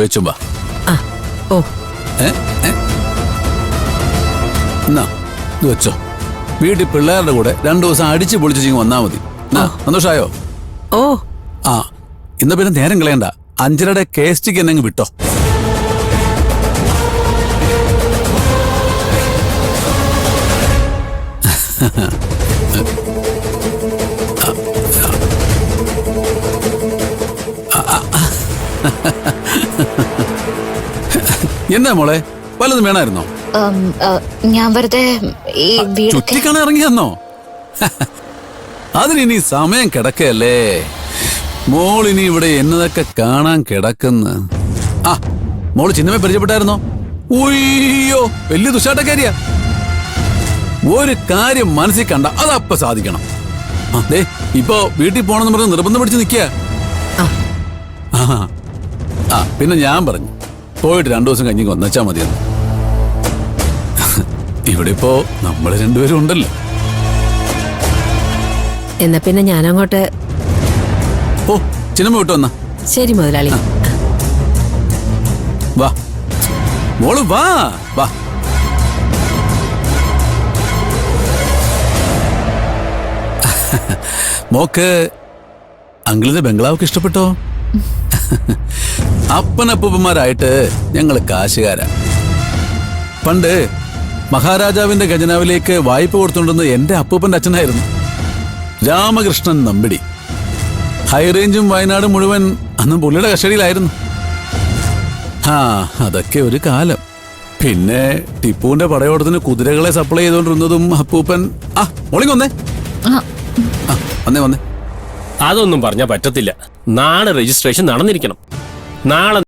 വെച്ചുമ്പാ. ഓ എന്നാ ഇത് വെച്ചോ. വീട്ടിൽ പിള്ളേരുടെ കൂടെ 2 ദിവസം അടിച്ച് പൊളിച്ചു വന്നാ മതി. സന്തോഷായോ? ഓ ആ ഇന്ന് പിന്നെ നേരം കളയണ്ട. 5:30 KSTക്ക് എന്നെ അങ്ങ് വിട്ടോ. എന്നാ മോളെ വല്ലതും വേണമായിരുന്നോ? ഞാൻ വെറുതെ ഈ ചുറ്റിക്കണ ഇറങ്ങിയെന്നോ? അതിനി സമയം കിടക്കല്ലേ. മോളിനി ഇവിടെ എന്നതൊക്കെ കാണാൻ കിടക്കുന്നു. ആ മോള് ചിന്നമ്മയെ പരിചയപ്പെട്ടായിരുന്നോ? ഉയ്യോ വലിയ ദുശാട്ടക്കാരിയാ. ഒരു കാര്യം മനസ്സിൽ കണ്ട അതപ്പ സാധിക്കണം. അതെ ഇപ്പൊ വീട്ടിൽ പോണെന്ന് പറഞ്ഞ് നിർബന്ധം പിടിച്ച് നിൽക്കുക. പിന്നെ ഞാൻ പറഞ്ഞു പോയിട്ട് 2 ദിവസം കഴിഞ്ഞ് വന്നച്ചാ മതിയെന്ന്. ഇവിടെ ഇപ്പോ നമ്മള് 2 പേരും ഉണ്ടല്ലോ. എന്നാ പിന്നെ ഞാനങ്ങോട്ട്. ഓ ചിന്നമ്മ വിട്ടു വന്നാ ശരി മുതലാളി. വാ മോള് വാ വാ. മോക്ക് അങ്കിളിന്റെ ബംഗ്ലാവൊക്കെ ഇഷ്ടപ്പെട്ടോ? അപ്പനപ്പൂപ്പന്മാരായിട്ട് ഞങ്ങള് കാശുകാരാ. പണ്ട് മഹാരാജാവിന്റെ ഖജനാവിലേക്ക് വായ്പ കൊടുത്തുകൊണ്ടെന്ന് എന്റെ അപ്പൂപ്പന്റെ അച്ഛനായിരുന്നു, രാമകൃഷ്ണൻ നമ്പിടി. ഹൈറേഞ്ചും വയനാടും മുഴുവൻ അന്ന് പുള്ളിയുടെ കസ്റ്റഡിയിലായിരുന്നു. അതൊക്കെ ഒരു കാലം. പിന്നെ ടിപ്പുവിന്റെ പടയോട്ടത്തിന് കുതിരകളെ സപ്ലൈ ചെയ്തോണ്ടിരുന്നതും അപ്പൂപ്പൻ. ഒളിങ്ങൊന്നേ വന്നേ വന്നേ. അതൊന്നും പറഞ്ഞാൽ പറ്റത്തില്ല. നാളെ രജിസ്ട്രേഷൻ നടന്നിരിക്കണം. നാളെ